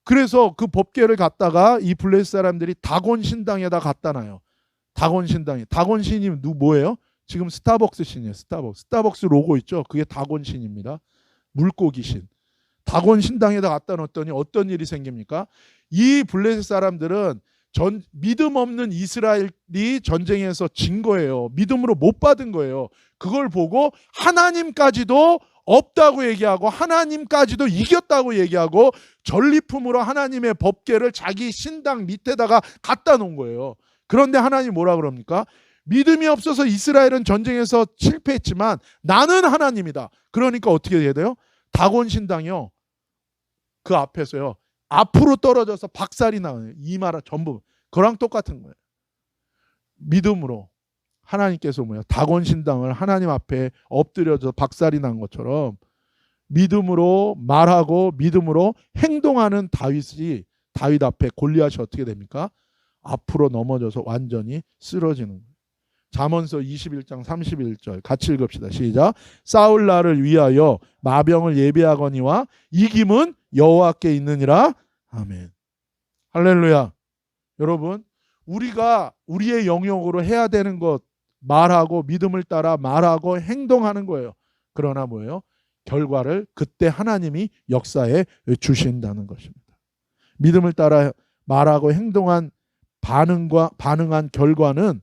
그래서 그 법궤를 갖다가 이 블레셋 사람들이 다곤 신당에다 갖다 놔요. 다곤 신이 뭐예요? 지금 스타벅스 신이에요. 스타벅스 로고 있죠? 그게 다곤 신입니다. 물고기 신. 다곤 신당에다 갖다 놓았더니 어떤 일이 생깁니까? 이 블레셋 사람들은 믿음 없는 이스라엘이 전쟁에서 진 거예요. 믿음으로 못 받은 거예요. 그걸 보고 하나님까지도 없다고 얘기하고 하나님까지도 이겼다고 얘기하고 전리품으로 하나님의 법궤를 자기 신당 밑에다가 갖다 놓은 거예요. 그런데 하나님 뭐라 그럽니까? 믿음이 없어서 이스라엘은 전쟁에서 실패했지만 나는 하나님이다. 그러니까 어떻게 해야 돼요? 다곤 신당이요. 그 앞에서요 앞으로 떨어져서 박살이 나요. 이마라 전부 그랑 똑같은 거예요. 믿음으로 하나님께서 뭐예요? 다곤신당을 하나님 앞에 엎드려서 박살이 난 것처럼 믿음으로 말하고 믿음으로 행동하는 다윗 앞에 골리앗이 어떻게 됩니까? 앞으로 넘어져서 완전히 쓰러지는 거예요. 잠언서 21장 31절 같이 읽읍시다. 시작. 싸울 날을 위하여 마병을 예비하거니와 이김은 여호와께 있느니라. 아멘. 할렐루야. 여러분 우리가 우리의 영역으로 해야 되는 것 말하고 믿음을 따라 말하고 행동하는 거예요. 그러나 뭐예요? 결과를 그때 하나님이 역사에 주신다는 것입니다. 믿음을 따라 말하고 행동한 반응한 결과는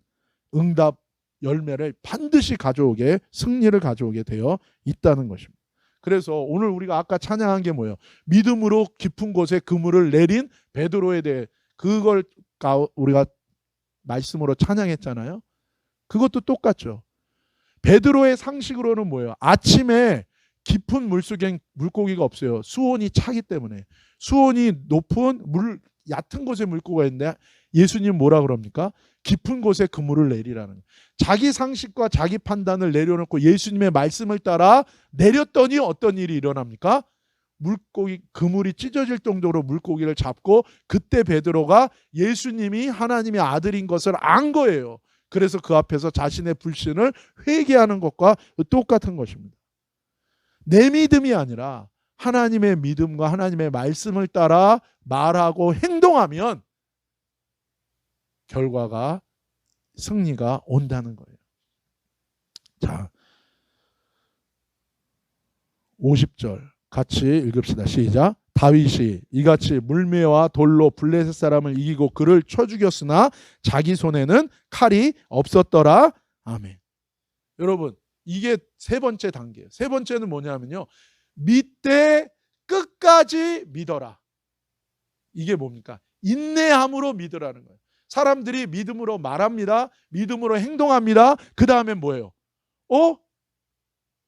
응답 열매를 반드시 가져오게 승리를 가져오게 되어 있다는 것입니다. 그래서 오늘 우리가 아까 찬양한 게 뭐예요? 믿음으로 깊은 곳에 그물을 내린 베드로에 대해 그걸 우리가 말씀으로 찬양했잖아요. 그것도 똑같죠. 베드로의 상식으로는 뭐예요? 아침에 깊은 물속엔 물고기가 없어요. 수온이 차기 때문에. 수온이 높은 얕은 곳에 물고기가 있는데 예수님 뭐라 그럽니까? 깊은 곳에 그물을 내리라는 거예요. 자기 상식과 자기 판단을 내려놓고 예수님의 말씀을 따라 내렸더니 어떤 일이 일어납니까? 그물이 찢어질 정도로 물고기를 잡고 그때 베드로가 예수님이 하나님의 아들인 것을 안 거예요. 그래서 그 앞에서 자신의 불신을 회개하는 것과 똑같은 것입니다. 내 믿음이 아니라 하나님의 믿음과 하나님의 말씀을 따라 말하고 행동하면 결과가 승리가 온다는 거예요. 자, 50절 같이 읽읍시다. 시작. 다윗이 이같이 물매와 돌로 블레셋 사람을 이기고 그를 쳐 죽였으나 자기 손에는 칼이 없었더라. 아멘. 여러분 이게 세 번째 단계예요. 세 번째는 뭐냐면요. 믿되 끝까지 믿어라. 이게 뭡니까? 인내함으로 믿으라는 거예요. 사람들이 믿음으로 말합니다. 믿음으로 행동합니다. 그 다음에 뭐예요?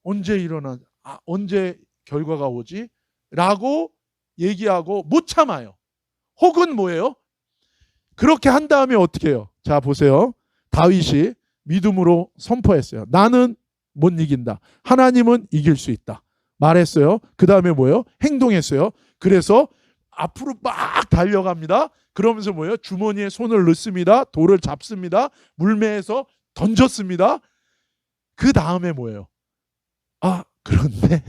언제 일어나? 언제 결과가 오지? 라고 얘기하고 못 참아요. 혹은 뭐예요? 그렇게 한 다음에 어떻게 해요? 자 보세요. 다윗이 믿음으로 선포했어요. 나는 못 이긴다. 하나님은 이길 수 있다. 말했어요. 그 다음에 뭐예요? 행동했어요. 그래서 앞으로 막 달려갑니다. 그러면서 뭐예요? 주머니에 손을 넣습니다. 돌을 잡습니다. 물매에서 던졌습니다. 그 다음에 뭐예요? 그런데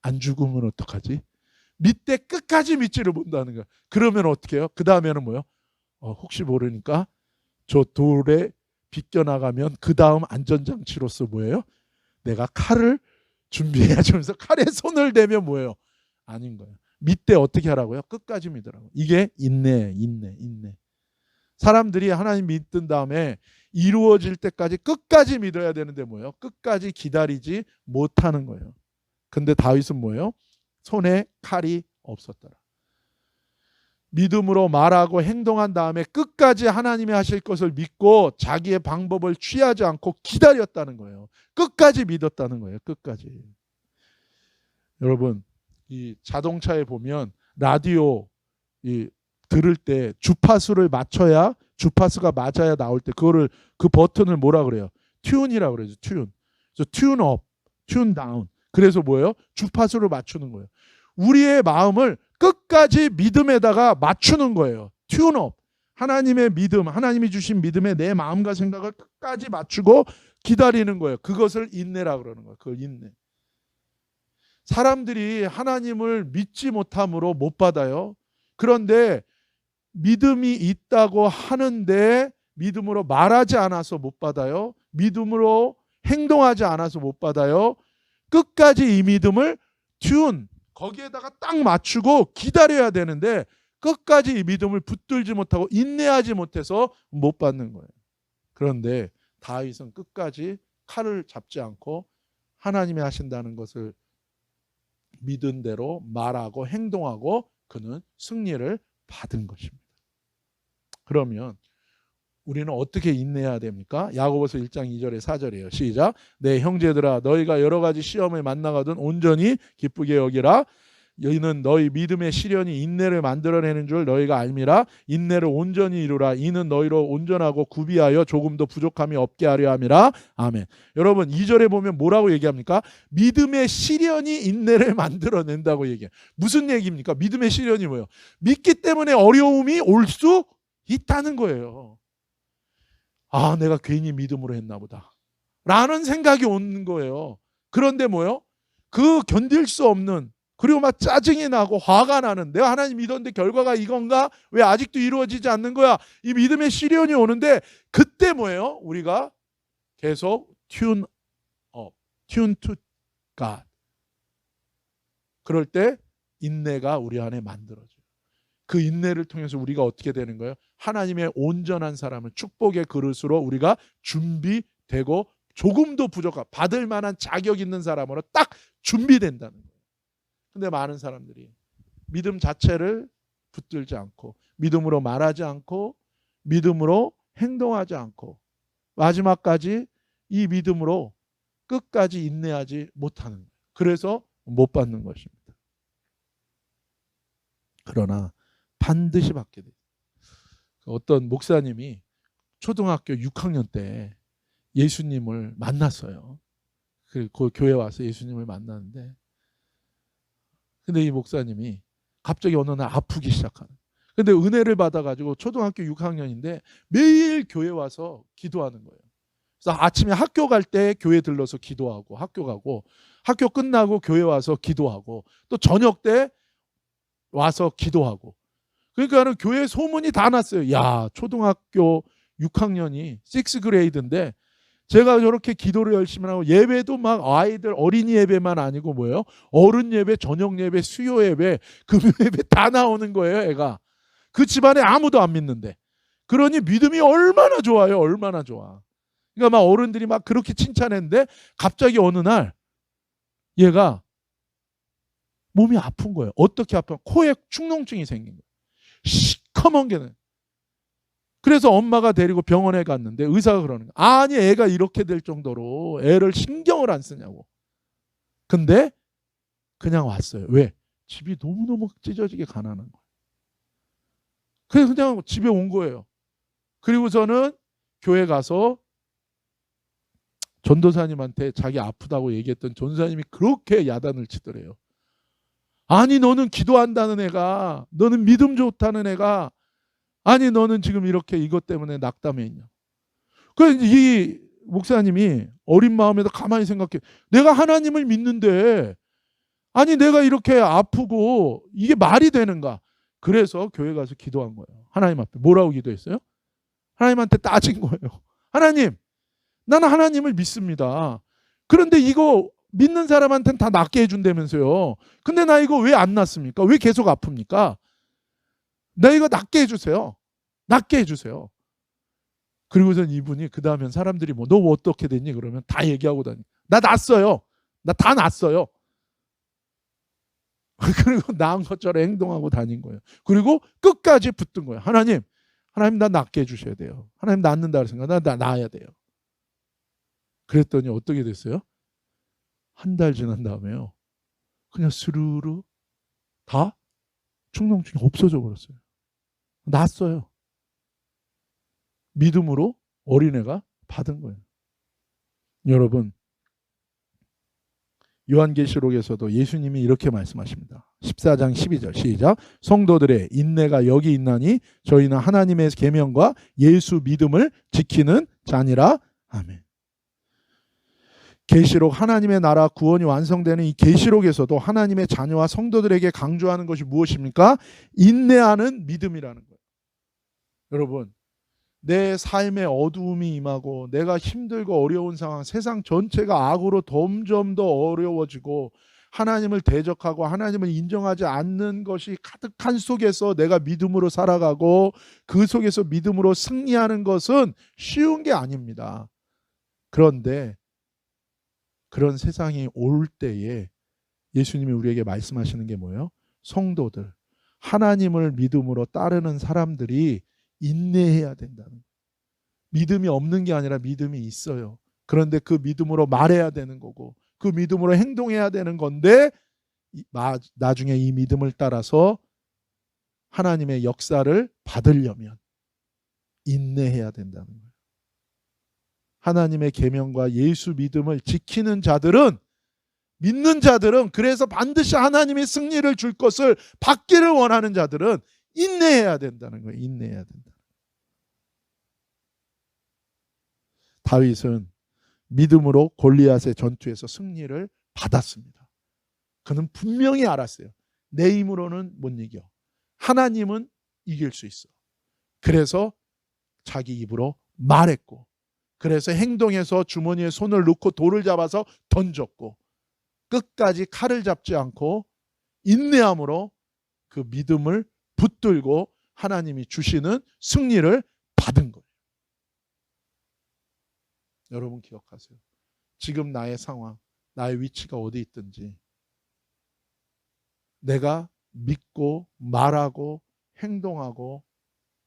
안 죽으면 어떡하지? 믿되 끝까지 믿지를 못한다는 거예요. 그러면 어떻게 해요? 그 다음에는 뭐예요? 혹시 모르니까 저 돌에 비껴나가면 그 다음 안전장치로서 뭐예요? 내가 칼을 준비해야지 하면서 칼에 손을 대면 뭐예요? 아닌 거예요. 믿되 어떻게 하라고요? 끝까지 믿으라고. 이게 인내. 사람들이 하나님 믿은 다음에 이루어질 때까지 끝까지 믿어야 되는데 뭐예요? 끝까지 기다리지 못하는 거예요. 근데 다윗은 뭐예요? 손에 칼이 없었더라. 믿음으로 말하고 행동한 다음에 끝까지 하나님이 하실 것을 믿고 자기의 방법을 취하지 않고 기다렸다는 거예요. 끝까지 믿었다는 거예요. 끝까지. 여러분 이 자동차에 보면 라디오 들을 때 주파수를 맞춰야 주파수가 맞아야 나올 때 그 버튼을 뭐라 그래요? 튠이라고 그러죠. 튠. 그래서 튠 업, 튠 다운. 그래서 뭐예요? 주파수를 맞추는 거예요. 우리의 마음을 끝까지 믿음에다가 맞추는 거예요. 튠 업. 하나님의 믿음, 하나님이 주신 믿음에 내 마음과 생각을 끝까지 맞추고 기다리는 거예요. 그것을 인내라고 그러는 거예요. 그걸 인내. 사람들이 하나님을 믿지 못함으로 못 받아요. 그런데 믿음이 있다고 하는데 믿음으로 말하지 않아서 못 받아요. 믿음으로 행동하지 않아서 못 받아요. 끝까지 이 믿음을 거기에다가 딱 맞추고 기다려야 되는데 끝까지 이 믿음을 붙들지 못하고 인내하지 못해서 못 받는 거예요. 그런데 다윗은 끝까지 칼을 잡지 않고 하나님이 하신다는 것을 믿은 대로 말하고 행동하고 그는 승리를 받은 것입니다. 그러면 우리는 어떻게 인내해야 됩니까? 야고보서 1장 2절에 4절이에요. 시작. 내 형제들아 너희가 여러 가지 시험을 만나거든 온전히 기쁘게 여기라. 이는 너희 믿음의 시련이 인내를 만들어내는 줄 너희가 알미라. 인내를 온전히 이루라. 이는 너희로 온전하고 구비하여 조금도 부족함이 없게 하려 함이라. 아멘. 여러분 2절에 보면 뭐라고 얘기합니까? 믿음의 시련이 인내를 만들어낸다고 얘기해요. 무슨 얘기입니까? 믿음의 시련이 뭐예요? 믿기 때문에 어려움이 올 수 있다는 거예요. 아, 내가 괜히 믿음으로 했나 보다 라는 생각이 오는 거예요. 그런데 뭐요? 그 견딜 수 없는, 그리고 막 짜증이 나고 화가 나는, 내가 하나님 믿었는데 결과가 이건가? 왜 아직도 이루어지지 않는 거야? 이 믿음의 시련이 오는데 그때 뭐예요? 우리가 계속 tune to God. 그럴 때 인내가 우리 안에 만들어져요. 그 인내를 통해서 우리가 어떻게 되는 거예요? 하나님의 온전한 사람을 축복의 그릇으로 우리가 준비되고 조금도 부족한, 받을 만한 자격 있는 사람으로 딱 준비된다는 거예요. 근데 많은 사람들이 믿음 자체를 붙들지 않고, 믿음으로 말하지 않고, 믿음으로 행동하지 않고, 마지막까지 이 믿음으로 끝까지 인내하지 못하는 거예요. 그래서 못 받는 것입니다. 그러나 반드시 받게 돼요. 어떤 목사님이 초등학교 6학년 때 예수님을 만났어요. 그 교회 와서 예수님을 만나는데, 근데 이 목사님이 갑자기 어느 날 아프기 시작하는. 근데 은혜를 받아가지고 초등학교 6학년인데 매일 교회 와서 기도하는 거예요. 그래서 아침에 학교 갈 때 교회 들러서 기도하고 학교 가고, 학교 끝나고 교회 와서 기도하고, 또 저녁 때 와서 기도하고. 그러니까는 교회 소문이 다 났어요. 야, 초등학교 6학년이 6그레이드인데 제가 저렇게 기도를 열심히 하고, 예배도 막 아이들 어린이 예배만 아니고 뭐예요? 어른 예배, 저녁 예배, 수요 예배, 금요 예배 다 나오는 거예요, 애가. 그 집안에 아무도 안 믿는데. 그러니 믿음이 얼마나 좋아요, 얼마나 좋아. 그러니까 막 어른들이 막 그렇게 칭찬했는데 갑자기 어느 날 얘가 몸이 아픈 거예요. 어떻게 아파? 코에 축농증이 생긴 거예요. 시커먼 게. 그래서 엄마가 데리고 병원에 갔는데 의사가 그러는 거예요. 아니, 애가 이렇게 될 정도로 애를 신경을 안 쓰냐고. 근데 그냥 왔어요. 왜? 집이 너무너무 찢어지게 가난한 거예요. 그래서 그냥 집에 온 거예요. 그리고 저는 교회 가서 전도사님한테 자기 아프다고 얘기했던 전도사님이 그렇게 야단을 치더래요. 아니, 너는 기도한다는 애가, 너는 믿음 좋다는 애가, 아니 너는 지금 이렇게 이것 때문에 낙담해 있냐. 그래서 이 목사님이 어린 마음에도 가만히 생각해. 내가 하나님을 믿는데 아니 내가 이렇게 아프고 이게 말이 되는가. 그래서 교회 가서 기도한 거예요. 하나님 앞에. 뭐라고 기도했어요? 하나님한테 따진 거예요. 하나님, 나는 하나님을 믿습니다. 그런데 이거 믿는 사람한테는 다 낫게 해준다면서요. 근데 나 이거 왜 안 낫습니까? 왜 계속 아픕니까? 나 이거 낫게 해주세요. 낫게 해주세요. 그리고선 이분이 그 다음엔 사람들이 뭐 너 어떻게 됐니? 그러면 다 얘기하고 다니. 나 낫어요. 나 다 낫어요. 그리고 나은 것처럼 행동하고 다닌 거예요. 그리고 끝까지 붙든 거예요. 하나님 나 낫게 해주셔야 돼요. 하나님 낫는다 생각, 나 나아야 돼요. 그랬더니 어떻게 됐어요? 한 달 지난 다음에요. 그냥 스르르 다 축농증이 없어져 버렸어요. 낫어요. 믿음으로 어린애가 받은 거예요. 여러분, 요한계시록에서도 예수님이 이렇게 말씀하십니다. 14장 12절 시작. 성도들의 인내가 여기 있나니 저희는 하나님의 계명과 예수 믿음을 지키는 자니라. 아멘. 계시록, 하나님의 나라 구원이 완성되는 이 계시록에서도 하나님의 자녀와 성도들에게 강조하는 것이 무엇입니까? 인내하는 믿음이라는 거예요. 여러분, 내 삶에 어두움이 임하고 내가 힘들고 어려운 상황, 세상 전체가 악으로 점점 더 어려워지고 하나님을 대적하고 하나님을 인정하지 않는 것이 가득한 속에서 내가 믿음으로 살아가고 그 속에서 믿음으로 승리하는 것은 쉬운 게 아닙니다. 그런데 그런 세상이 올 때에 예수님이 우리에게 말씀하시는 게 뭐예요? 성도들, 하나님을 믿음으로 따르는 사람들이 인내해야 된다는 거예요. 믿음이 없는 게 아니라 믿음이 있어요. 그런데 그 믿음으로 말해야 되는 거고 그 믿음으로 행동해야 되는 건데 나중에 이 믿음을 따라서 하나님의 역사를 받으려면 인내해야 된다는 거예요. 하나님의 계명과 예수 믿음을 지키는 자들은, 믿는 자들은, 그래서 반드시 하나님이 승리를 줄 것을 받기를 원하는 자들은 인내해야 된다는 거예요. 인내해야 된다. 다윗은 믿음으로 골리앗의 전투에서 승리를 받았습니다. 그는 분명히 알았어요. 내 힘으로는 못 이겨. 하나님은 이길 수 있어. 그래서 자기 입으로 말했고, 그래서 행동에서 주머니에 손을 넣고 돌을 잡아서 던졌고, 끝까지 칼을 잡지 않고 인내함으로 그 믿음을 붙들고 하나님이 주시는 승리를 받은 거예요. 여러분 기억하세요. 지금 나의 상황, 나의 위치가 어디 있든지 내가 믿고 말하고 행동하고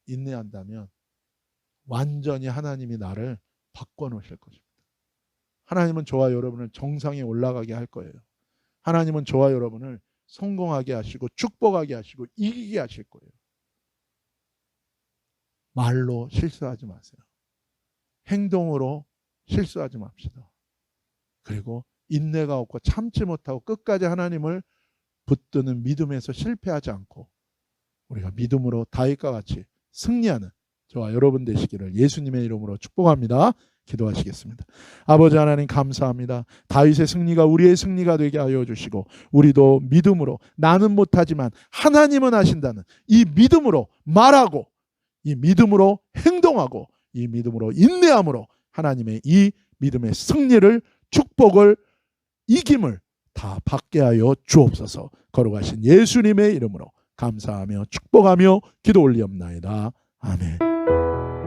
인내한다면 완전히 하나님이 나를 바꿔놓으실 것입니다. 하나님은 저와 여러분을 정상에 올라가게 할 거예요. 하나님은 저와 여러분을 성공하게 하시고 축복하게 하시고 이기게 하실 거예요. 말로 실수하지 마세요. 행동으로 실수하지 맙시다. 그리고 인내가 없고 참지 못하고 끝까지 하나님을 붙드는 믿음에서 실패하지 않고 우리가 믿음으로 다윗과 같이 승리하는 저와 여러분 되시기를 예수님의 이름으로 축복합니다. 기도하시겠습니다. 아버지 하나님 감사합니다. 다윗의 승리가 우리의 승리가 되게 하여 주시고 우리도 믿음으로 나는 못하지만 하나님은 하신다는 이 믿음으로 말하고 이 믿음으로 행동하고 이 믿음으로 인내함으로 하나님의 이 믿음의 승리를 축복을 이김을 다 받게 하여 주옵소서. 걸어가신 예수님의 이름으로 감사하며 축복하며 기도 올리옵나이다. 아멘.